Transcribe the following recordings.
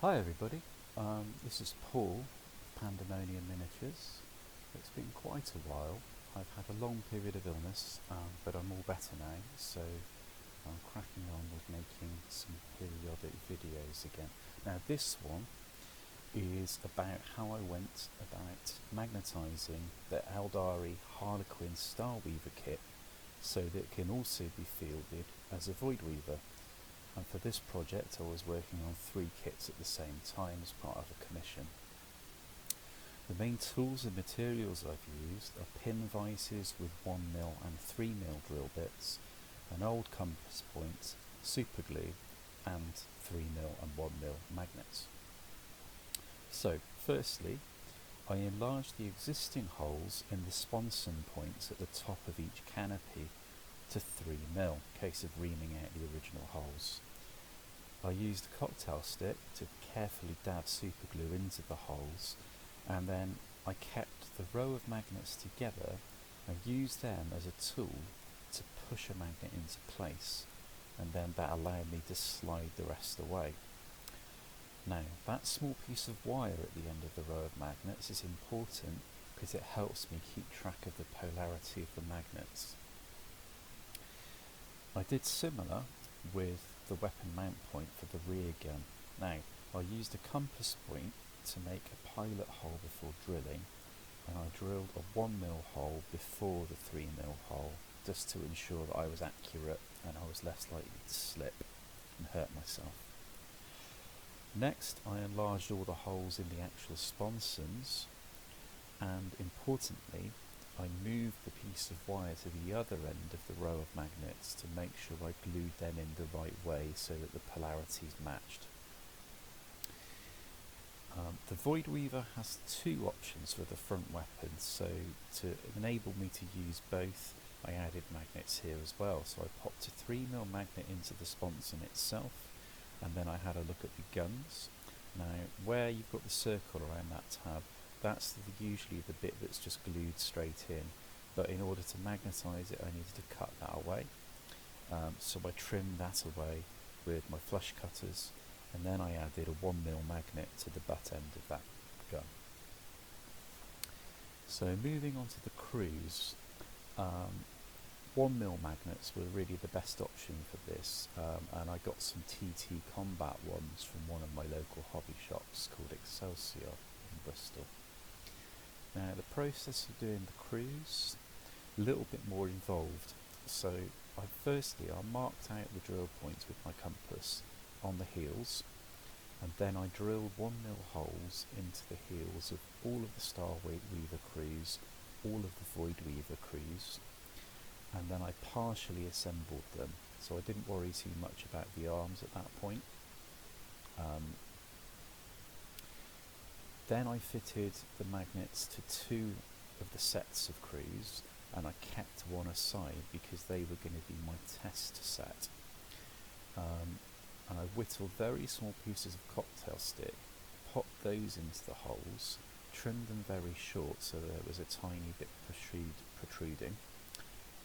Hi everybody, this is Paul of Pandemonium Miniatures. It's been quite a while. I've had a long period of illness, but I'm all better now, so I'm cracking on with making some periodic videos again. Now this one is about how I went about magnetising the Aeldari Harlequin Starweaver kit so that it can also be fielded as a Voidweaver. And for this project I was working on 3 kits at the same time as part of a commission. The main tools and materials I've used are pin vices with 1mm and 3mm drill bits, an old compass point, super glue and 3mm and 1mm magnets. So firstly, I enlarged the existing holes in the sponson points at the top of each canopy to 3mm, in case of reaming out the original holes. I used a cocktail stick to carefully dab super glue into the holes, and then I kept the row of magnets together and used them as a tool to push a magnet into place, and then that allowed me to slide the rest away. Now that small piece of wire at the end of the row of magnets is important because it helps me keep track of the polarity of the magnets. I did similar with the weapon mount point for the rear gun. Now, I used a compass point to make a pilot hole before drilling, and I drilled a 1mm hole before the 3mm hole, just to ensure that I was accurate and I was less likely to slip and hurt myself. Next, I enlarged all the holes in the actual sponsons, and importantly, I moved the piece of wire to the other end of the row of magnets to make sure I glued them in the right way so that the polarities matched. The Voidweaver has 2 options for the front weapon, so to enable me to use both, I added magnets here as well. So I popped a 3mm magnet into the sponson itself, and then I had a look at the guns. Now, where you've got the circle around that tab, that's usually the bit that's just glued straight in, but in order to magnetise it I needed to cut that away, so I trimmed that away with my flush cutters, and then I added a 1mm magnet to the butt end of that gun. So moving on to the crews, 1mm magnets were really the best option for this, and I got some TT Combat ones from one of my local hobby shops called Excelsior in Bristol. Now the process of doing the crews, a little bit more involved. So I marked out the drill points with my compass on the heels, and then I drilled 1mm holes into the heels of all of the Starweaver crews, all of the Voidweaver crews, and then I partially assembled them, so I didn't worry too much about the arms at that point. Then I fitted the magnets to 2 of the sets of crews, and I kept one aside because they were going to be my test set. And I whittled very small pieces of cocktail stick, popped those into the holes, trimmed them very short so there was a tiny bit protruding.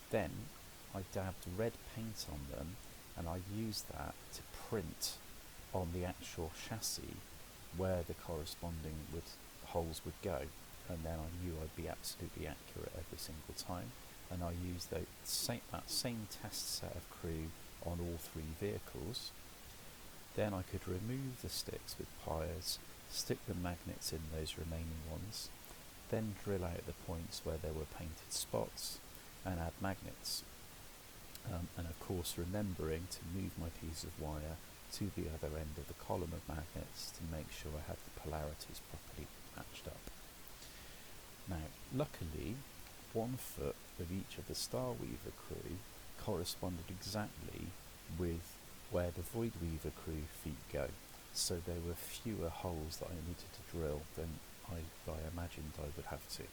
Then I dabbed red paint on them, and I used that to print on the actual chassis where the corresponding holes would go, and then I knew I'd be absolutely accurate every single time. And I used that same test set of crew on all 3 vehicles. Then I could remove the sticks with pliers, stick the magnets in those remaining ones, then drill out the points where there were painted spots and add magnets, and of course remembering to move my piece of wire to the other end of the column of magnets to make sure I had the polarities properly matched up. Now luckily 1 foot of each of the Starweaver crew corresponded exactly with where the Voidweaver crew feet go, so there were fewer holes that I needed to drill than I imagined I would have to.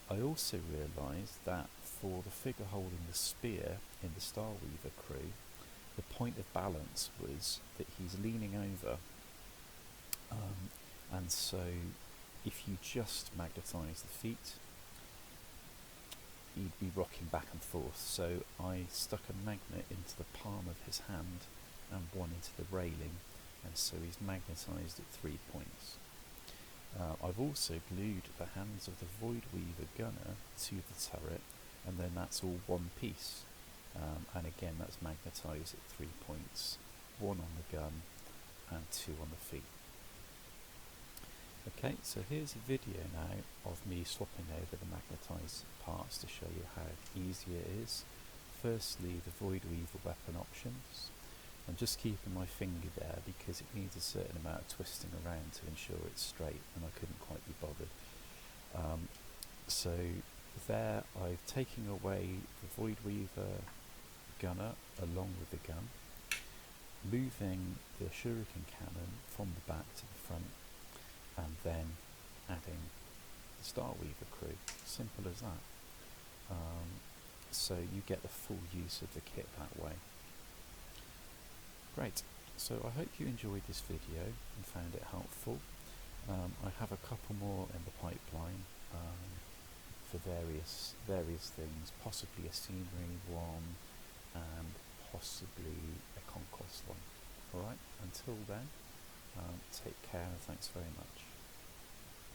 I also realised that for the figure holding the spear in the Starweaver crew, the point of balance was that he's leaning over, and so if you just magnetise the feet, he'd be rocking back and forth. So I stuck a magnet into the palm of his hand and one into the railing, and so he's magnetised at 3 points. I've also glued the hands of the Voidweaver gunner to the turret, and then that's all one piece. And again, that's magnetised at 3 points, 1 on the gun and 2 on the feet. Okay, so here's a video now of me swapping over the magnetised parts to show you how easy it is. Firstly, the Voidweaver weapon options. I'm just keeping my finger there because it needs a certain amount of twisting around to ensure it's straight, and I couldn't quite be bothered. So there I've taken away the Voidweaver gunner along with the gun, moving the shuriken cannon from the back to the front, and then adding the Starweaver crew. Simple as that. So you get the full use of the kit that way. Great, so I hope you enjoyed this video and found it helpful. I have a couple more in the pipeline for various things, possibly a scenery one and possibly a conquest one. Alright, until then, take care and thanks very much.